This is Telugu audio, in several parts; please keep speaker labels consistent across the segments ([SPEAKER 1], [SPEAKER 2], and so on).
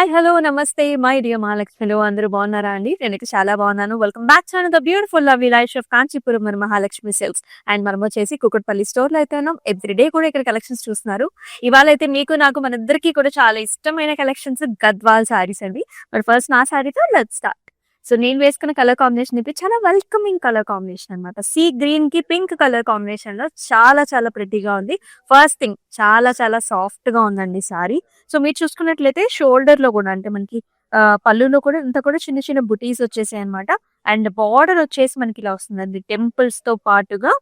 [SPEAKER 1] హాయ్! హలో! నమస్తే! మై డియర్ మహాలక్ష్మిలు అందరూ బాగున్నారా అండి? నేనైతే చాలా బాగున్నాను. Welcome back to another beautiful lovely life of Kanchipuram మన మహాలక్ష్మి సిల్క్స్. అండ్ మనమొచ్చేసి కుకట్పల్లి స్టోర్‌లో అయితే ఉన్నాం. ఎవ్రీ డే కూడా ఇక్కడ కలెక్షన్స్ చూస్తున్నారు. ఇవాళైతే మీకు, నాకు మనందరికీ కూడా చాలా ఇష్టమైన కలెక్షన్స్ గద్వాల్ శారీస్ అండి. మరి ఫస్ట్ నా శారీతో లెట్స్ స్టార్ట్. సో నేను వేసుకున్న కలర్ కాంబినేషన్ అయితే చాలా వెల్కమింగ్ కలర్ కాంబినేషన్ అనమాట. సీ గ్రీన్‌కి పింక్ కలర్ కాంబినేషన్‌లో చాలా చాలా ప్రిట్టీగా ఉంది. ఫస్ట్ థింగ్ చాలా చాలా సాఫ్ట్‌గా ఉందండి శారీ. సో మీరు చూసుకున్నట్లయితే షోల్డర్‌లో కూడా అంటే మనకి పళ్ళులో కూడా ఇంత కూడా చిన్న చిన్న బుటీస్ వచ్చేసాయన్నమాట. అండ్ బార్డర్ వచ్చేసి మనకి ఇలా వస్తుందండి. టెంపుల్స్‌తో పాటుగా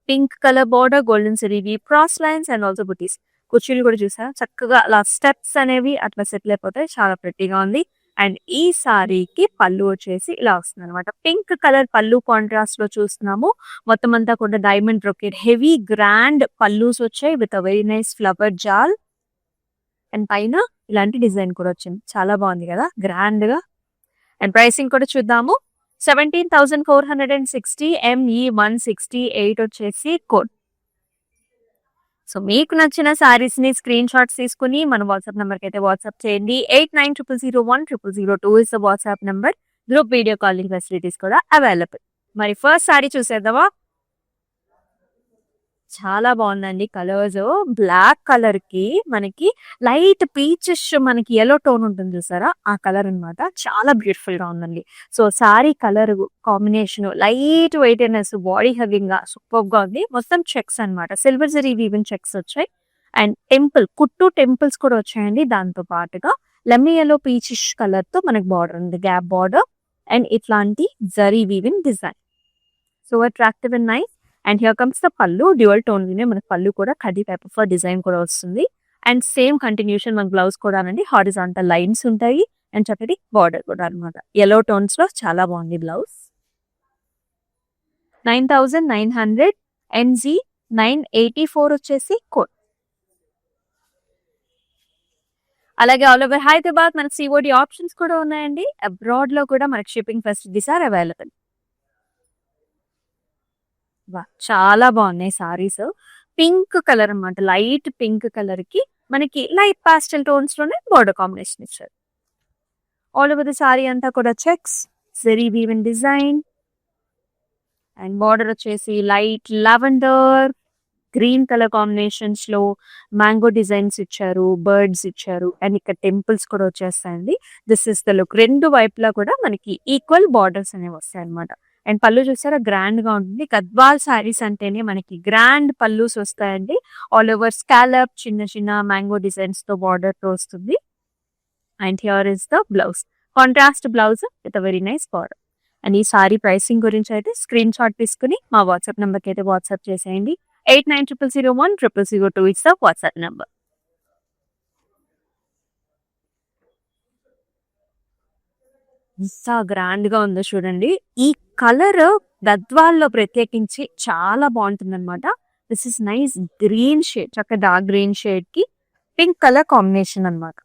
[SPEAKER 1] పింక్ కలర్ బార్డర్, గోల్డెన్ జరీవి, క్రాస్ లైన్స్ అండ్ ఆల్సో బుటీస్. కుర్చీలు కూడా చూసారా చక్కగా అలా స్టెప్స్ అనేవి అట్లా సెటిల్ అయిపోతాయి. చాలా ప్రిట్టీగా ఉంది. అండ్ ఈ సారీకి పళ్ళు వచ్చేసి ఇలా వస్తుంది అనమాట. పింక్ కలర్ పళ్ళు కాంట్రాస్ట్ లో చూస్తున్నాము. మొత్తం అంతా కూడా diamond brocade heavy grand pallus వచ్చాయి with a very nice flower జాల్. అండ్ పైన ఇలాంటి డిజైన్ కూడా వచ్చింది. చాలా బాగుంది కదా గ్రాండ్ గా. అండ్ ప్రైసింగ్ కూడా చూద్దాము. 17,460 ME168 వచ్చేసి కోడ్. సో మీకు నచ్చిన సారీస్ ని స్క్రీన్ షాట్స్ తీసుకుని మన వాట్సాప్ నెంబర్ కి అయితే వాట్సాప్ చేయండి. 8900010002 is the WhatsApp number. Group video calling facilities కూడా అవైలబుల్. మరి ఫస్ట్ సారీ చూసేద్దామా? చాలా బాగుందండి కలర్స్. బ్లాక్ కలర్ కి మనకి లైట్ పీచిష్ మనకి ఎల్లో టోన్ ఉంటుంది చూసారా, ఆ కలర్ అన్నమాట. చాలా బ్యూటిఫుల్ గా ఉందండి. So sari colour combination light weightness, body having గా సూపర్ గా ఉంది. మొత్తం చెక్స్ అన్నమాట. సిల్వర్ జరీ వీవింగ్ చెక్స్ వచ్చాయి. అండ్ కుట్టు టెంపుల్స్ కూడా వచ్చాయండి. దాంతో పాటుగా లెమన్ ఎల్లో పీచిష్ కలర్ తో మనకి బార్డర్ ఉంది, గ్యాప్ బార్డర్. అండ్ ఇట్లాంటి zari weaving design. So attractive and nice. And here comes the పళ్ళు. డ్యూయల్ టోన్ లోనే మనకి పళ్ళు కూడా కడ్డీ టైప్ ఆఫ్ డిజైన్ కూడా వస్తుంది. అండ్ సేమ్ కంటిన్యూషన్ మన బ్లౌజ్ కూడా అండి హారిజాంటల్ లైన్స్ ఉంటాయి. అండ్ చక్కటి బార్డర్ కూడా అనమాట. ఎల్లో టోన్స్ లో చాలా బాగుంది బ్లౌజ్. 9,900 NG 984 వచ్చేసి కోడ్. అలాగే ఆల్ ఓవర్ హైదరాబాద్ మనకి సిఓడి ఆప్షన్స్ కూడా ఉన్నాయండి. అబ్రాడ్ లో కూడా మనకి షిప్పింగ్ ఫెసిలిటీస్ ఆర్ అవైలబుల్. చాలా బాగున్నాయి సారీస్. పింక్ కలర్ అన్నమాట. లైట్ పింక్ కలర్ కి మనకి లైట్ పాస్టల్ టోన్స్ లోనే బోర్డర్ కాంబినేషన్ ఇచ్చారు. ఆల్ ఓవర్ ది సారీ అంతా కూడా checks, zari woven design. And border వచ్చేసి light lavender green colour combinations లో మ్యాంగో డిజైన్స్ ఇచ్చారు, బర్డ్స్ ఇచ్చారు. అండ్ ఇక్కడ టెంపుల్స్ కూడా వచ్చేస్తాయండి. This is the look. రెండు వైపులా కూడా మనకి ఈక్వల్ బార్డర్స్ అనేవి వస్తాయి అనమాట. అండ్ పళ్ళు చూసారా గ్రాండ్ గా ఉంటుంది. గద్వాల్ శారీస్ అంటేనే మనకి గ్రాండ్ పళ్ళుస్ వస్తాయండి. ఆల్ ఓవర్ స్కాలప్ చిన్న చిన్న మ్యాంగో డిజైన్స్ తో బార్డర్ తో వస్తుంది. And here is the blouse. Contrast blouse with very nice border. And ఈ సారీ ప్రైసింగ్ గురించి అయితే స్క్రీన్ షాట్ తీసుకుని మా వాట్సాప్ నెంబర్ కి అయితే వాట్సాప్ చేసేయండి. 8900010002 ఇస్ ద వాట్సాప్ నెంబర్. ఎంత గ్రాండ్ గా ఉందో చూడండి. ఈ కలర్ గద్వాల్లో ప్రత్యేకించి చాలా బాగుంటుంది అనమాట. This is nice green shade, చక్కగా డార్క్ గ్రీన్ షేడ్ కి పింక్ కలర్ కాంబినేషన్ అనమాట.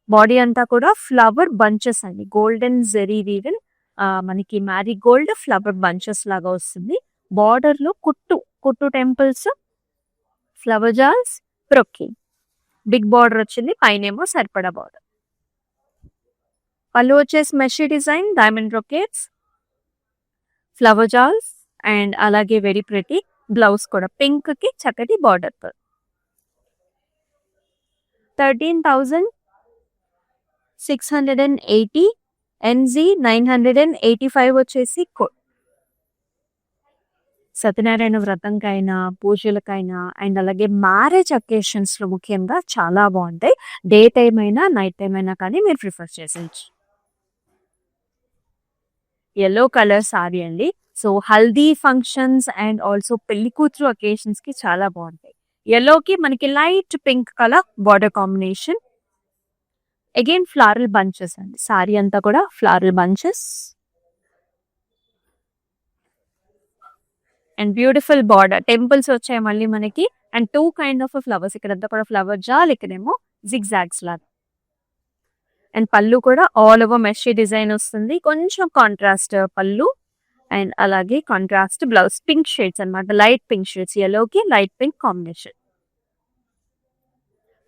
[SPEAKER 1] బాడీ అంతా కూడా ఫ్లవర్ బంచెస్ అండి. గోల్డెన్ జెరీ వీవెన్ మనకి మ్యారీ గోల్డ్ ఫ్లవర్ బంచెస్ లాగా వస్తుంది. బార్డర్ లో కుట్టు టెంపుల్స్, ఫ్లవర్ జాల్స్, బ్రొక్కి. బిగ్ బార్డర్ వచ్చింది. పైనేమో సరిపడా బార్డర్. పళ్ళు వచ్చేసి మెషీ డిజైన్, డైమండ్ బ్రొకేట్స్, ఫ్లవర్ జాల్స్ అండ్ అలాగే వెరీ ప్రిటీ బ్లౌజ్ కూడా పింక్ కి చక్కటి బార్డర్ తో. 13,680 NG 985 వచ్చేసి కోడ్. సత్యనారాయణ వ్రతంకైనా, పూజలకైనా అండ్ అలాగే మ్యారేజ్ అకేషన్స్ లో ముఖ్యంగా చాలా బాగుంటాయి. డే టైం అయినా నైట్ టైం అయినా కానీ మీరు ప్రిఫర్ చేసేయచ్చు. ఎల్లో కలర్ సారీ అండి. So haldi functions and also పెళ్లి కూతురు అకేషన్స్ కి చాలా బాగుంటాయి. ఎల్లోకి మనకి light pink colour border combination. Again floral bunches అండి. సారీ అంతా కూడా floral bunches and beautiful border. Temples వచ్చాయి మళ్ళీ మనకి. And 2 kind of flowers. ఇక్కడంతా కూడా ఫ్లవర్ జాల్, ఇక్కడేమో జిగ్జాగ్స్ లాగా. అండ్ పళ్ళు కూడా ఆల్ ఓవర్ మెషీ డిజైన్ వస్తుంది. కొంచెం కాంట్రాస్ట్ పళ్ళు అండ్ అలాగే కాంట్రాస్ట్ బ్లౌజ్. పింక్ షేడ్స్ అన్నమాట. Light pink shades. ఎల్లోకి లైట్ పింక్ కాంబినేషన్.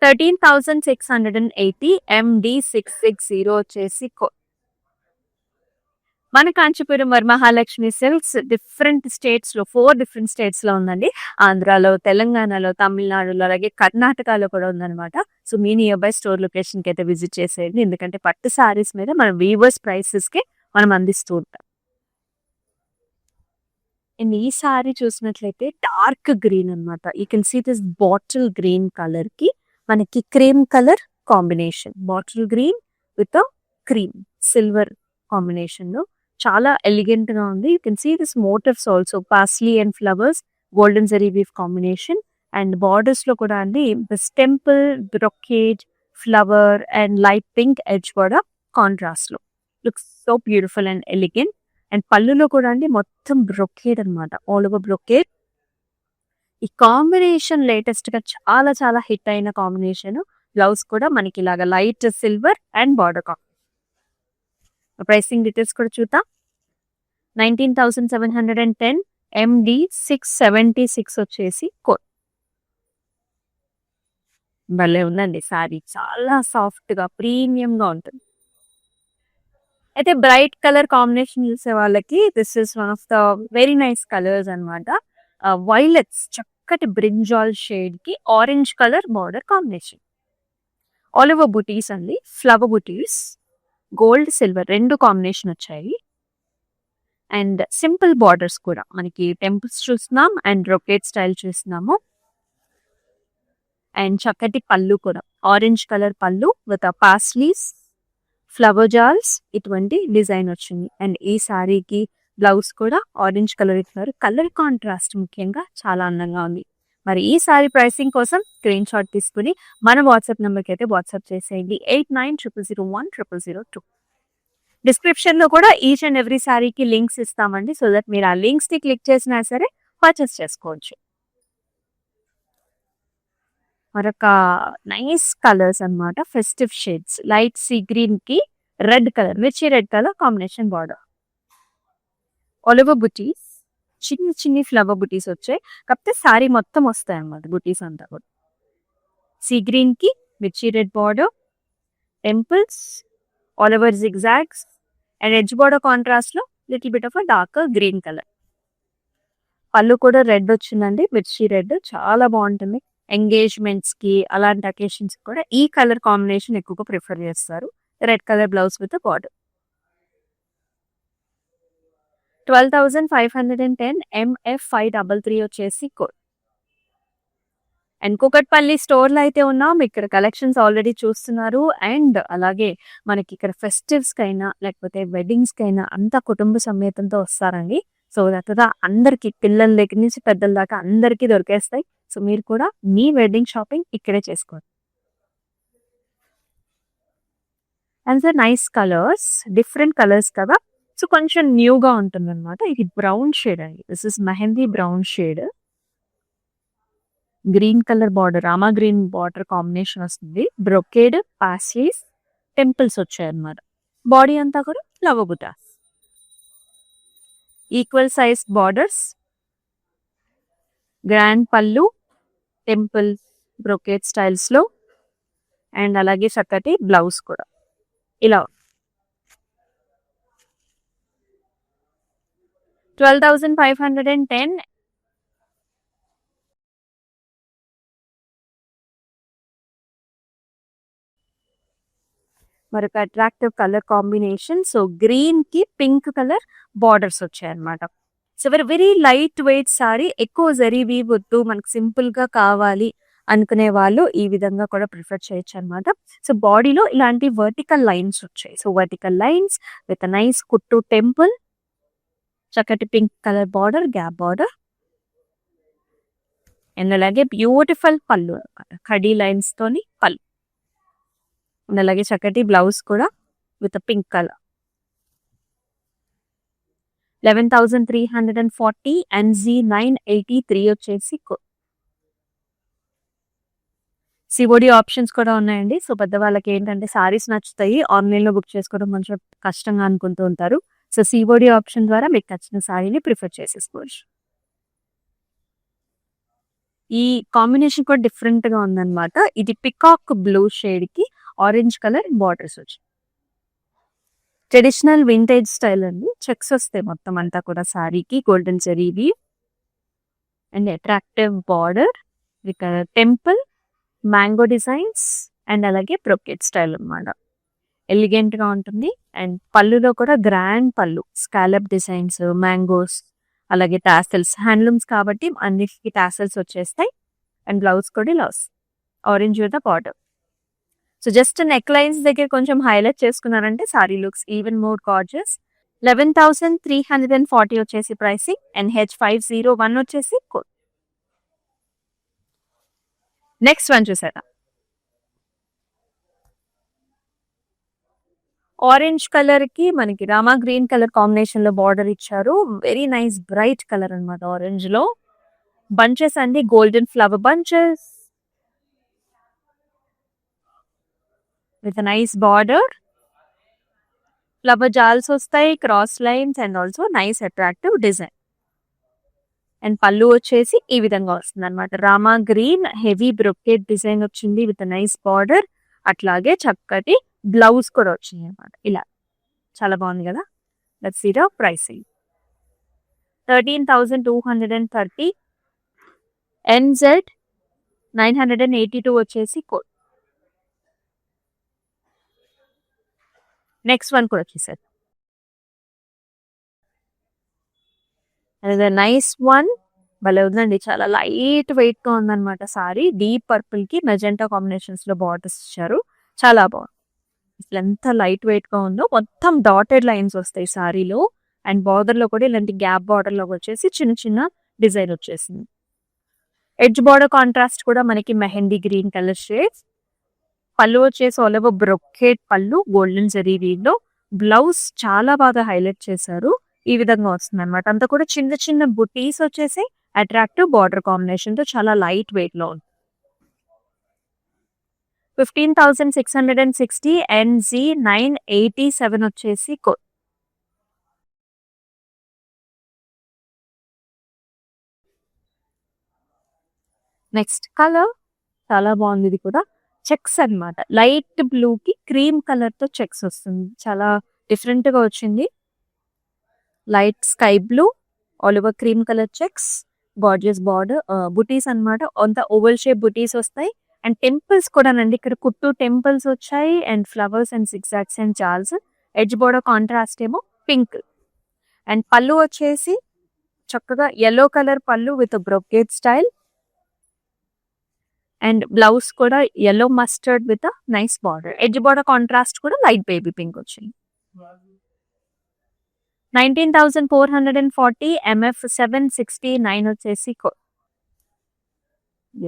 [SPEAKER 1] 13,680 MD660 వచ్చేసి మన Kanchipuram Varamahalakshmi silks different states లో 4 డిఫరెంట్ స్టేట్స్ లో ఉందండి. ఆంధ్రాలో, తెలంగాణలో, తమిళనాడులో, అలాగే కర్ణాటకలో కూడా ఉందన్నమాట. So me near by store location కి అయితే విజిట్ చేసేయండి. ఎందుకంటే పట్టు సారీస్ మీద మనం వీవర్స్ ప్రైసెస్ కి మనం అందిస్తూ ఉంటాం. అండ్ ఈ సారీ చూసినట్లయితే డార్క్ గ్రీన్ అన్నమాట. You can see this bottle green colour కి మనకి cream colour combination, bottle green with cream silver combination లో చాలా ఎలిగెంట్ గా ఉంది. You can see this motifs also paisley and flowers, golden zari weave combination. And borders లో కూడా అండి this temple, brocade, flower and light pink edge కూడా కాంట్రాస్ట్ లో looks so beautiful and elegant. And పళ్ళులో కూడా అండి మొత్తం బ్రొకేడ్ అనమాట, ఆల్ ఓవర్ బ్రొకేడ్. ఈ కాంబినేషన్ లేటెస్ట్ గా చాలా చాలా హిట్ అయిన కాంబినేషన్. బ్లౌజ్ కూడా మనకి ఇలాగా light silver and border combination. Pricing details కూడా చూద్దాం. 19,710 MD676 వచ్చేసి కోడ్. భలే ఉందండి సారీ, చాలా సాఫ్ట్ గా ప్రీమియం గా ఉంటుంది. అయితే బ్రైట్ కలర్ కాంబినేషన్ చూసే వాళ్ళకి this is one of the very nice colours అనమాట. వైలెట్స్, చక్కటి బ్రింజాల్ షేడ్ కి orange colour border combination. All over బుటీస్ అండి, ఫ్లవర్ బుటీస్, గోల్డ్ సిల్వర్ రెండు కాంబినేషన్ వచ్చాయి. అండ్ సింపుల్ బార్డర్స్ కూడా మనకి టెంపుల్స్ చూస్తున్నాం అండ్ రొకేట్ స్టైల్ చూస్తున్నాము. అండ్ చక్కటి పళ్ళు కూడా ఆరెంజ్ కలర్ పళ్ళు విత్ పాస్లీస్, ఫ్లవర్ జాల్స్, ఇటువంటి డిజైన్ వచ్చింది. అండ్ ఈ సారీకి బ్లౌజ్ కూడా ఆరెంజ్ కలర్ ఇస్తున్నారు. కలర్ కాంట్రాస్ట్ ముఖ్యంగా చాలా అందంగా ఉంది. మరి ఈ సారీ ప్రైసింగ్ కోసం స్క్రీన్ షాట్ తీసుకుని మన వాట్సాప్ నెంబర్కి అయితే వాట్సాప్ చేసేయండి 8900010002. డిస్క్రిప్షన్ లో కూడా ఈచ్ అండ్ ఎవ్రీ సారీకి లింక్స్ ఇస్తామండి. సో దట్ మీరు ఆ లింక్స్ ని క్లిక్ చేసినా సరే పర్చేస్ చేసుకోవచ్చు. మరొక నైస్ కలర్స్ అన్నమాట, festive shades, light sea green కి రెడ్ కలర్, మిర్చి red colour combination border. All over బుటీస్, చిన్ని చిన్ని ఫ్లవర్ బుటీస్ వచ్చాయి. కాకపోతే సారీ మొత్తం వస్తాయి అన్నమాట బుటీస్ అంతా కూడా. సీ గ్రీన్ కి మిర్చి red border, temples, all over zigzags and edge border contrast లో little bit of a dark green colour. పళ్ళు కూడా రెడ్ వచ్చిందండి, మిర్చి రెడ్, చాలా బాగుంటుంది. ఎంగేజ్మెంట్స్ కి అలాంటి అకేషన్స్ కూడా ఈ కలర్ కాంబినేషన్ ఎక్కువగా ప్రిఫర్ చేస్తారు. Red colour blouse with border. 12,510 MF533 వచ్చేసి కోడ్. అండ్ కూకట్పల్లి స్టోర్ లో అయితే ఉన్నాం. ఇక్కడ కలెక్షన్స్ ఆల్రెడీ చూస్తున్నారు. అండ్ అలాగే మనకి ఇక్కడ ఫెస్టివ్స్ కైనా లేకపోతే వెడ్డింగ్స్ కైనా అంతా కుటుంబ సమేతంతో వస్తారండి. సో దట్ అందరికి, పిల్లల దగ్గర నుంచి పెద్దల దాకా అందరికీ దొరికేస్తాయి. సో మీరు కూడా మీ వెడ్డింగ్ షాపింగ్ ఇక్కడే చేసుకోండి. And sir nice colours, different colours కదా, సో కొంచెం న్యూగా ఉంటుంది అనమాట. ఇది బ్రౌన్ షేడ్ అండి, this is mehndi brown shade. Green colour border, Rama green border combination వస్తుంది. బ్రొకేడ్, పాస్లీస్, టెంపుల్స్ వచ్చాయి అన్నమాట. బాడీ అంతా కూడా ఫ్లవర్ బుటాస్, ఈక్వల్ సైజ్ బార్డర్స్, గ్రాండ్ పళ్ళు, టెంపుల్ బ్రొకేడ్ స్టైల్స్ లో, అండ్ అలాగే చక్కటి బ్లౌజ్ కూడా ఇలా. 12,510. మరొక attractive colour combination. So green కి పింక్ కలర్ బార్డర్స్ వచ్చాయి అనమాట. So very light weight sorry, ఎక్కువ జరీ వీవ్ వద్దు, మనకు సింపుల్ గా కావాలి అనుకునే వాళ్ళు ఈ విధంగా కూడా ప్రిఫర్ చేయొచ్చు అనమాట. సో బాడీలో ఇలాంటి వర్టికల్ లైన్స్ వచ్చాయి. So vertical lines with nice కుట్టు టెంపుల్, చక్కటి pink colour border, gap border, and అలాగే బ్యూటిఫుల్ పళ్ళు అనమాట, కడీ లైన్స్ తోని పళ్ళు, అండ్ అలాగే చక్కటి బ్లౌజ్ కూడా విత్ పింక్ కలర్. 11,340 NZ983 వచ్చేసి సిఓడి ఆప్షన్స్ కూడా ఉన్నాయండి. సో పెద్దవాళ్ళకి ఏంటంటే సారీస్ నచ్చుతాయి, ఆన్లైన్ లో బుక్ చేసుకోవడం కొంచెం కష్టంగా అనుకుంటూ ఉంటారు. సో సిఓడి ఆప్షన్ ద్వారా మీకు నచ్చిన సారీని ప్రిఫర్ చేసేసుకోవచ్చు. ఈ కాంబినేషన్ కూడా డిఫరెంట్ గా ఉందన్నమాట. ఇది పికాక్ బ్లూ షేడ్ కి ఆరెంజ్ కలర్ బార్డర్స్ వచ్చాయి. ట్రెడిషనల్ వింటేజ్ స్టైల్ అండి. చెక్స్ వస్తాయి మొత్తం అంతా కూడా సారీకి. గోల్డెన్ జరీవి అండ్ అట్రాక్టివ్ బార్డర్, ఇక్కడ టెంపుల్, మ్యాంగో డిజైన్స్ అండ్ అలాగే బ్రొకెట్ స్టైల్ అన్నమాట. ఎలిగెంట్ గా ఉంటుంది. అండ్ పళ్ళులో కూడా గ్రాండ్ పళ్ళు, స్కాలప్ డిజైన్స్, మ్యాంగోస్, అలాగే టాసల్స్. హ్యాండ్లూమ్స్ కాబట్టి అన్నిటికీ టాసల్స్ వచ్చేస్తాయి. అండ్ బ్లౌజ్ కూడా ఇలా వస్తుంది, orange with the border. So just neck lines దగ్గర కొంచెం హైలైట్ చేసుకున్నారంటే sari looks even more gorgeous. 11,340 వచ్చేసి ప్రైసింగ్ అండ్ H501 వచ్చేసి కోడ్. నెక్స్ట్ వన్ చూసారా, ఆరెంజ్ కలర్ కి మనకి రామా గ్రీన్ కలర్ కాంబినేషన్ లో బార్డర్ ఇచ్చారు. వెరీ నైస్ బ్రైట్ కలర్ అన్నమాట. ఆరెంజ్ లో బంచెస్ అండి, golden flower bunches with nice border. Flower జాల్స్ వస్తాయి, cross lines and also nice attractive design. And పళ్ళు వచ్చేసి ఈ విధంగా వస్తుంది అనమాట. రామా గ్రీన్ హెవీ బ్రొకెట్ డిజైన్ వచ్చింది విత్ నైస్ బార్డర్. అట్లాగే చక్కటి బ్లౌజ్ కూడా వచ్చింది అనమాట. ఇలా చాలా బాగుంది కదా. Let's see the pricing. 13,230. NZ 982 వచ్చేసి కోడ్. నెక్స్ట్ వన్ కూడా వచ్చేసారు. నైస్ వన్, భలే ఉందండి. చాలా లైట్ వెయిట్ గా ఉందన్నమాట సారీ. డీప్ పర్పుల్ కి మెజెంటా కాంబినేషన్స్ లో బార్డర్స్ ఇచ్చారు. చాలా బాగుంది. అసలు ఎంత లైట్ వెయిట్ గా ఉందో. మొత్తం డాటెడ్ లైన్స్ వస్తాయి సారీలో. అండ్ బార్డర్ లో కూడా ఇలాంటి గ్యాప్ బార్డర్ లో వచ్చేసి చిన్న చిన్న డిజైన్ వచ్చేసింది. ఎడ్జ్ బార్డర్ కాంట్రాస్ట్ కూడా మనకి మెహందీ గ్రీన్ కలర్ షేడ్స్. పళ్ళు వచ్చేసి ఆల్ ఓవర్ బ్రొకెట్ పళ్ళు, గోల్డెన్ జరీ వీవ్లో. బ్లౌజ్ చాలా బాగా హైలైట్ చేశారు. ఈ విధంగా వస్తుంది అనమాట. అంతా కూడా చిన్న చిన్న బుటీస్ వచ్చేసి అట్రాక్టివ్ బార్డర్ కాంబినేషన్ తో చాలా లైట్ వెయిట్ లో ఉంది. 15,660. NZ 987 వచ్చేసి కోడ్. నెక్స్ట్ కలర్ చాలా బాగుంది. ఇది కూడా చెక్స్ అన్నమాట. లైట్ బ్లూ కి క్రీమ్ కలర్ తో చెక్స్ వస్తుంది. చాలా డిఫరెంట్ గా వచ్చింది. Light sky blue, all over cream colour checks, gorgeous border, బుటీస్ అన్నమాట. అంత ఓవల్ షేప్ బుటీస్ వస్తాయి. అండ్ టెంపుల్స్ కూడా నండి, ఇక్కడ కుట్టు టెంపుల్స్ వచ్చాయి. And flowers and zigzags and జాల్స్. ఎడ్జ్ బార్డర్ కాంట్రాస్ట్ ఏమో పింక్. అండ్ పళ్ళు వచ్చేసి చక్కగా ఎల్లో కలర్ పళ్ళు with brocade style. And blouse కూడా yellow mustard with nice border. Edge border contrast కూడా లైట్ బేబీ పింక్ వచ్చింది. 19,440. MF 769 వచ్చేసి కోడ్.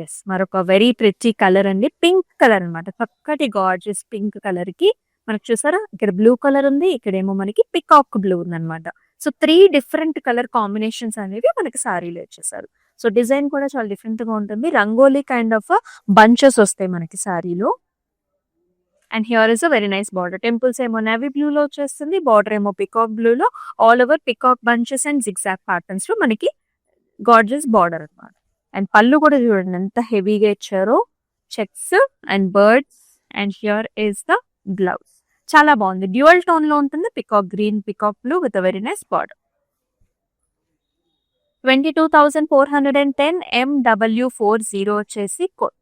[SPEAKER 1] ఎస్, మరొక వెరీ ప్రిటీ కలర్ అండి. పింక్ కలర్ అనమాట. చక్కటి గార్జియస్ పింక్ కలర్ కి మనకు చూసారా, ఇక్కడ బ్లూ కలర్ ఉంది, ఇక్కడేమో మనకి పికాక్ బ్లూ ఉంది అనమాట. సో 3 డిఫరెంట్ కలర్ కాంబినేషన్స్ అనేవి మనకి సారీలో వచ్చేసారు. సో డిజైన్ కూడా చాలా డిఫరెంట్ గా ఉంటుంది. రంగోలీ కైండ్ ఆఫ్ బంచెస్ వస్తాయి మనకి సారీలో. And here is a very nice border. Temples ఏమో నేవీ బ్లూ లో వచ్చేస్తుంది, బార్డర్ ఏమో పికాక్ బ్లూ లో. All over peacock bunches and zigzag patterns లో మనకి గార్జియస్ బార్డర్ అనమాట. అండ్ పళ్ళు కూడా చూడండి ఎంత హెవీగా ఇచ్చారో. Checks and birds. And here is the blouse. చాలా బాగుంది. డ్యూయల్ టోన్ లో ఉంటుంది. Peacock green, peacock blue with a very nice border. 22,410. MW40 వచ్చేసి code.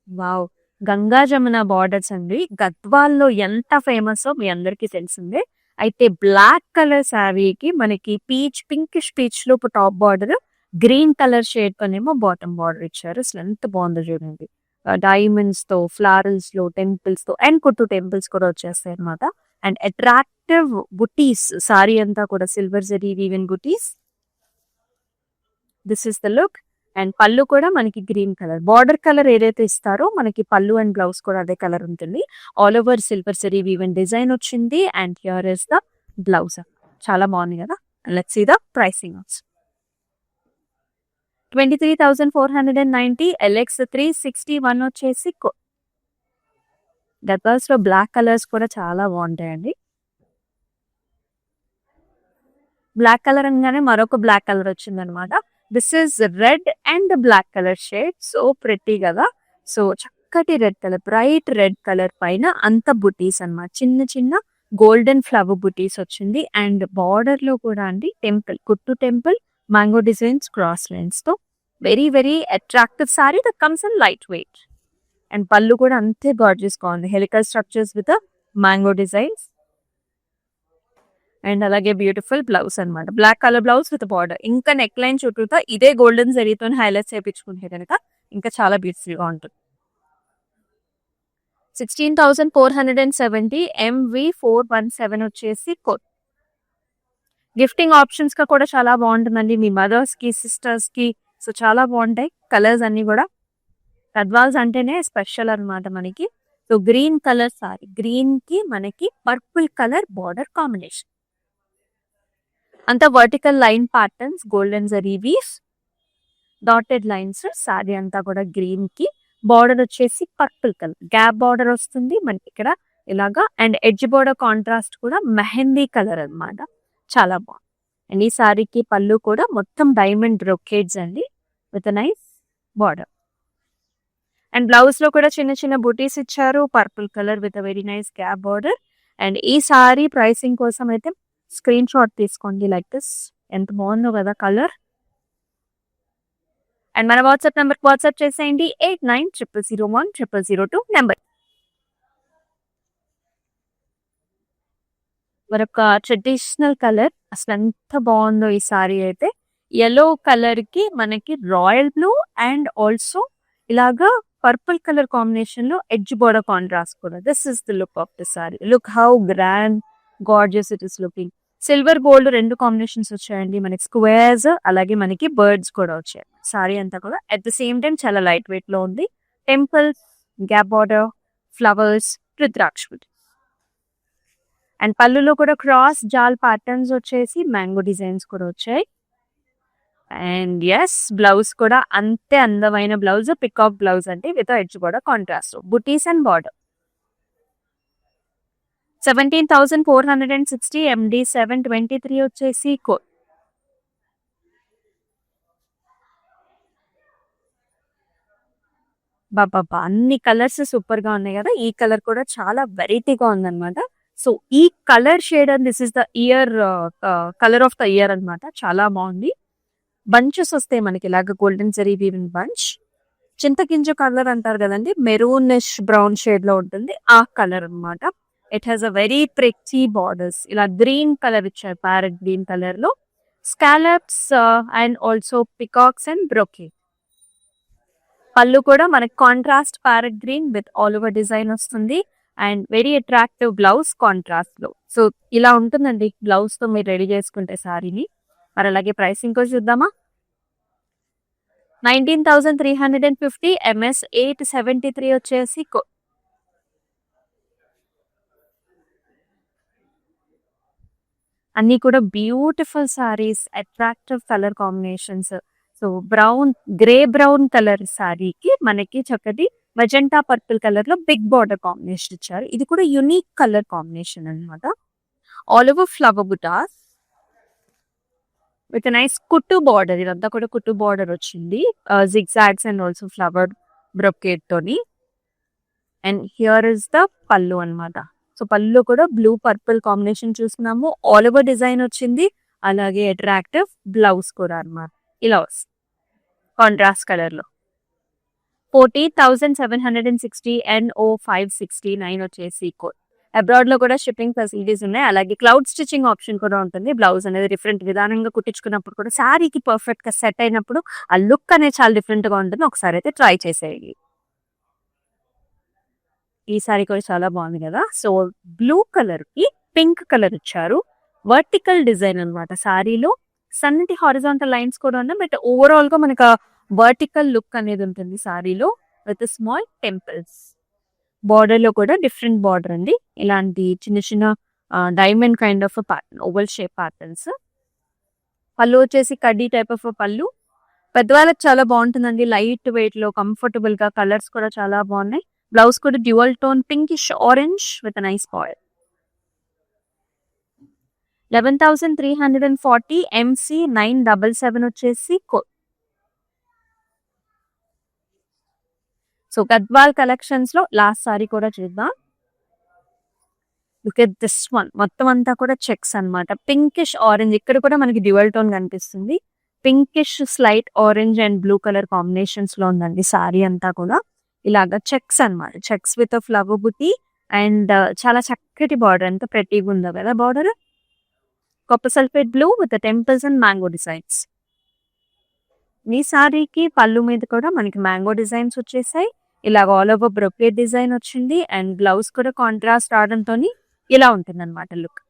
[SPEAKER 1] Wow, Ganga Jamuna borders అండి. గద్వాల్లో ఎంత ఫేమస్ మీ అందరికీ తెలిసిందే. అయితే బ్లాక్ కలర్ శారీకి మనకి పీచ్, పింకిష్ పీచ్ లో top border, green colour shade తోనేమో బాటమ్ బార్డర్ ఇచ్చారు. అసలు ఎంత బాగుందో చూడండి. డైమండ్స్ తో, ఫ్లారల్స్ లో, టెంపుల్స్ తో అండ్ కుట్టు టెంపుల్స్ కూడా వచ్చేస్తాయి అనమాట. And attractive buttis. సారీ అంతా కూడా silver zari woven buttis. This is the look. And పళ్ళు కూడా మనకి గ్రీన్ కలర్. బార్డర్ కలర్ ఏదైతే ఇస్తారో మనకి పళ్ళు అండ్ బ్లౌజ్ కూడా అదే కలర్ ఉంటుంది. All over silver zari woven design వచ్చింది. And here is the blouse. చాలా బాగుంది కదా. Let's see the pricing also. 23,490. LX 361 వచ్చేసి గద్వాల్స్ లో బ్లాక్ కలర్స్ కూడా చాలా బాగుంటాయండి. బ్లాక్ కలర్ అనగానే మరొక బ్లాక్ కలర్ వచ్చింది అనమాట. This is red and black colour shade. So pretty కదా. సో చక్కటి red colour, bright red colour పైన అంత బుటీస్ అన్నమాట. చిన్న చిన్న గోల్డెన్ ఫ్లవర్ బుటీస్ వచ్చింది. అండ్ బార్డర్ లో కూడా అండి టెంపుల్, కుట్టు temple, mango designs, cross lines తో very very attractive sari that comes in light weight. And పళ్ళు కూడా అంతే గార్జియస్ గా ఉంది. Helical structures with mango designs. And అలాగే బ్యూటిఫుల్ బ్లౌజ్ అన్నమాట. Black colour blouse with border. ఇంకా నెక్ లైన్ చుట్టూతో ఇదే గోల్డెన్ జరీతో హైలైట్ చేయించుకుంటే కనుక ఇంకా చాలా బ్యూటిఫుల్ గా ఉంటుంది. 16,470 MV417 వచ్చేసి కోట్. గిఫ్టింగ్ ఆప్షన్స్ గా కూడా చాలా బాగుంటుందండి మీ మదర్స్ కి, సిస్టర్స్ కి. సో చాలా బాగుంటాయి కలర్స్ అన్ని కూడా. గద్వాల్స్ అంటేనే స్పెషల్ అన్నమాట మనకి. So green colour sari, green కి మనకి పర్పుల్ కలర్ బార్డర్ కాంబినేషన్. అంతా vertical line patterns, golden zari weaves, dotted lines. Sari అంతా కూడా గ్రీన్ కి, బార్డర్ వచ్చేసి పర్పుల్ కలర్, గ్యాప్ బార్డర్ వస్తుంది మనకి ఇక్కడ ఇలాగా. అండ్ ఎడ్జ్ బార్డర్ కాంట్రాస్ట్ కూడా మెహందీ కలర్ అన్నమాట. చాలా బాగుంది. అండ్ ఈ సారీకి పళ్ళు కూడా మొత్తం డైమండ్ బ్రొకేడ్స్ అండి with nice border. And blouse లో కూడా చిన్న చిన్న బుటీస్ ఇచ్చారు, purple colour with very nice gap border. And ఈ సారీ ప్రైసింగ్ కోసం అయితే స్క్రీన్ షాట్ తీసుకోండి లైక్ దిస్. ఎంత బాగుందో కదా కలర్. అండ్ మన వాట్సాప్ నెంబర్ వాట్సాప్ చేసేయండి 8900010002 నెంబర్. మరొక ట్రెడిషనల్ కలర్. అసలు ఎంత బాగుందో ఈ సారీ అయితే. ఎల్లో కలర్ కి మనకి రాయల్ బ్లూ అండ్ ఆల్సో ఇలాగా పర్పుల్ కలర్ కాంబినేషన్ లో ఎడ్జ్ బోర్డర్ కాంట్రాస్ట్ కూడా. This is the look of the sorry. Look how grand gorgeous it is looking. Silver gold రెండు కాంబినేషన్స్ వచ్చాయండి మనకి. స్క్వేర్స్ అలాగే మనకి బర్డ్స్ కూడా వచ్చాయి. సారీ అంతా కూడా అట్ ద సేమ్ టైం చాలా లైట్ వెయిట్ లో ఉంది. Temples, gap border, flowers, rudraksha. And పళ్ళులో కూడా క్రాస్ జాల్ ప్యాటర్న్స్ వచ్చేసి మ్యాంగో డిజైన్స్ కూడా వచ్చాయి. అండ్ ఎస్ బ్లౌజ్ కూడా అంతే అందమైన బ్లౌజ్, పికాక్ బ్లౌజ్ అంటే విత్ ఎడ్జ్ కూడా contrast, buttis and border. 17,460 MD723 వచ్చేసి కోట్. బాబా అన్ని కలర్స్ సూపర్ గా ఉన్నాయి కదా. ఈ కలర్ కూడా చాలా వెరైటీగా ఉందన్నమాట. సో ఈ colour shade and this is the year colour of the year అన్నమాట. చాలా బాగుంది. బంచెస్ వస్తాయి మనకి ఇలాగ గోల్డెన్ జరీ వీవింగ్ బంచ్. చింతగింజ కలర్ అంటారు కదండి, మెరూనిష్ బ్రౌన్ షేడ్ లో ఉంటుంది ఆ కలర్ అన్నమాట. It has a very pretty borders. ఇలా గ్రీన్ కలర్ ఇచ్చారు, ప్యారెట్ గ్రీన్ కలర్ లో. Scallops and also peacocks and brocade. పళ్ళు కూడా మనకి contrast parrot green with all over design వస్తుంది. And very attractive blouse contrast లో. సో ఇలా ఉంటుందండి బ్లౌజ్ తో మీరు రెడీ చేసుకుంటే సారీని. మరి అలాగే ప్రైసింగ్ కూడా చూద్దామా. 19,350 MS 873 వచ్చేసి అన్ని కూడా beautiful saris, attractive colour combinations. So brown, grey brown colour సారీకి మనకి చక్కటి మెజెంటా పర్పుల్ కలర్ లో బిగ్ బార్డర్ కాంబినేషన్ ఇచ్చారు. ఇది కూడా యునిక్ కలర్ కాంబినేషన్ అన్నమాట. ఆల్ ఓవర్ ఫ్లవర్ బుటాస్ విత్ నైస్ కుట్టు బార్డర్. ఇదంతా కూడా కుట్టు బార్డర్ వచ్చింది, zigzags and also flower brocade తోని. అండ్ హియర్ ఇస్ ద పళ్ళు అన్నమాట. సో పళ్ళు కూడా బ్లూ పర్పుల్ కాంబినేషన్ చూస్తున్నాము. ఆల్ ఓవర్ డిజైన్ వచ్చింది, అలాగే అట్రాక్టివ్ బ్లౌజ్ కూడా అన్నమాట. ఇలా వస్తుంది కాంట్రాస్ట్ కలర్ లో. 40,760 NO569 వచ్చేసి కోడ్. అబ్రాడ్ లో కూడా షిప్పింగ్ ఫెసిలిటీస్ ఉన్నాయి. అలాగే క్లౌడ్ స్టిచ్చింగ్ ఆప్షన్ కూడా ఉంటుంది. బ్లౌజ్ అనేది డిఫరెంట్ విధానంగా కుట్టించుకున్నప్పుడు కూడా శారీకి పర్ఫెక్ట్ గా సెట్ అయినప్పుడు ఆ లుక్ అనేది చాలా డిఫరెంట్ గా ఉంటుంది. ఒకసారి అయితే ట్రై చేసేయండి. ఈ సారీ కూడా చాలా బాగుంది కదా. సో బ్లూ కలర్ కి పింక్ కలర్ ఇచ్చారు. వర్టికల్ డిజైన్ అన్నమాట. సారీలో సన్నటి హారిజాంటల్ లైన్స్ కూడా ఉన్నాయి, బట్ ఓవరాల్ గా మనకు వర్టికల్ లుక్ అనేది ఉంటుంది సారీలో విత్ స్మాల్ టెంపుల్స్. బార్డర్ లో కూడా డిఫరెంట్ బార్డర్ అండి. ఇలాంటి చిన్న చిన్న diamond kind of pattern, oval shape patterns. పళ్ళు వచ్చేసి కడ్డీ టైప్ ఆఫ్ పళ్ళు. పెద్దవాళ్ళకి చాలా బాగుంటుందండి, లైట్ వెయిట్ లో కంఫర్టబుల్ గా. కలర్స్ కూడా చాలా బాగున్నాయి. బ్లౌజ్ కూడా dual tone pinkish orange with nice border. 11,340 MC 977 వచ్చేసి కోడ్. సో గద్వాల్ కలెక్షన్స్ లో లాస్ట్ సారీ కూడా చూద్దాం. Look at this one. మొత్తం అంతా కూడా చెక్స్ అన్నమాట. పింకిష్ ఆరెంజ్, ఇక్కడ కూడా మనకి డ్యూయల్ టోన్ కనిపిస్తుంది. Pinkish slight orange and blue colour combinations లో ఉందండి సారీ అంతా కూడా. ఇలాగా చెక్స్ అన్నమాట. Checks with flower buti and చాలా చక్కటి బార్డర్. ఎంత ప్రెట్టీగా ఉందో కదా border. Copper sulphate blue with temples and mango designs. ఈ సారీకి పళ్ళు మీద కూడా మనకి మ్యాంగో డిజైన్స్ వచ్చేసాయి. ఇలాగ ఆల్ ఓవర్ బ్రొకేట్ డిజైన్ వచ్చింది అండ్ బ్లౌజ్ కూడా కాంట్రాస్ట్ రావడంతో ఇలా ఉంటుంది అనమాట లుక్.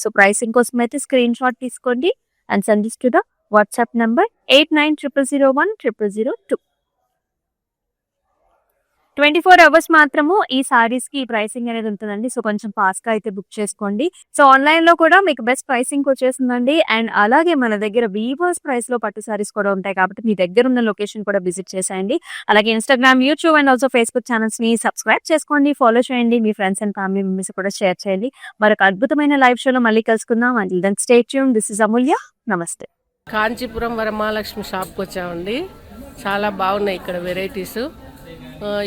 [SPEAKER 1] సో ప్రైసింగ్ కోసం అయితే స్క్రీన్ షాట్ తీసుకోండి and send this to the WhatsApp number 8900010002. 24 hours మాత్రము ఈ సారీస్ కి ప్రైసింగ్ అనేది ఉంటుందండి. సో కొంచెం ఫాస్ట్ గా అయితే బుక్ చేసుకోండి. సో ఆన్లైన్ లో కూడా మీకు బెస్ట్ ప్రైసింగ్ వచ్చేసిందండి. అండ్ అలాగే మన దగ్గర వీవర్స్ ప్రైస్ లో పట్టు సారీస్ కూడా ఉంటాయి కాబట్టి మీ దగ్గర ఉన్న లొకేషన్ కూడా విజిట్ చేసేయండి. అలాగే Instagram, YouTube and also Facebook channels ని సబ్స్క్రైబ్ చేసుకోండి, ఫాలో చేయండి. మీ ఫ్రెండ్స్ అండ్ ఫ్యామిలీ మెంబర్స్ కూడా షేర్ చేయండి. మరొక అద్భుతమైన లైవ్ షోలో మళ్ళీ కలుసుకుందాం. Until then stay tuned. This is Amulya. నమస్తే.
[SPEAKER 2] కాంచీపురం వరమహాలక్ష్మి షాప్కి వచ్చామండి. చాలా బాగున్నాయి ఇక్కడ వెరైటీస్.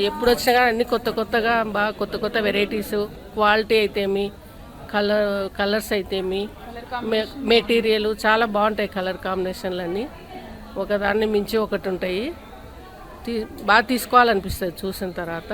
[SPEAKER 2] ఎప్పుడు వచ్చినా కానీ అన్ని కొత్తగా బాగా కొత్త వెరైటీస్, క్వాలిటీ అయితేమి, కలర్స్ అయితేమి, మెటీరియల్ చాలా బాగుంటాయి. కలర్ కాంబినేషన్లు అన్నీ ఒకదాన్ని మించి ఒకటి ఉంటాయి. బాగా తీసుకోవాలనిపిస్తుంది చూసిన తర్వాత.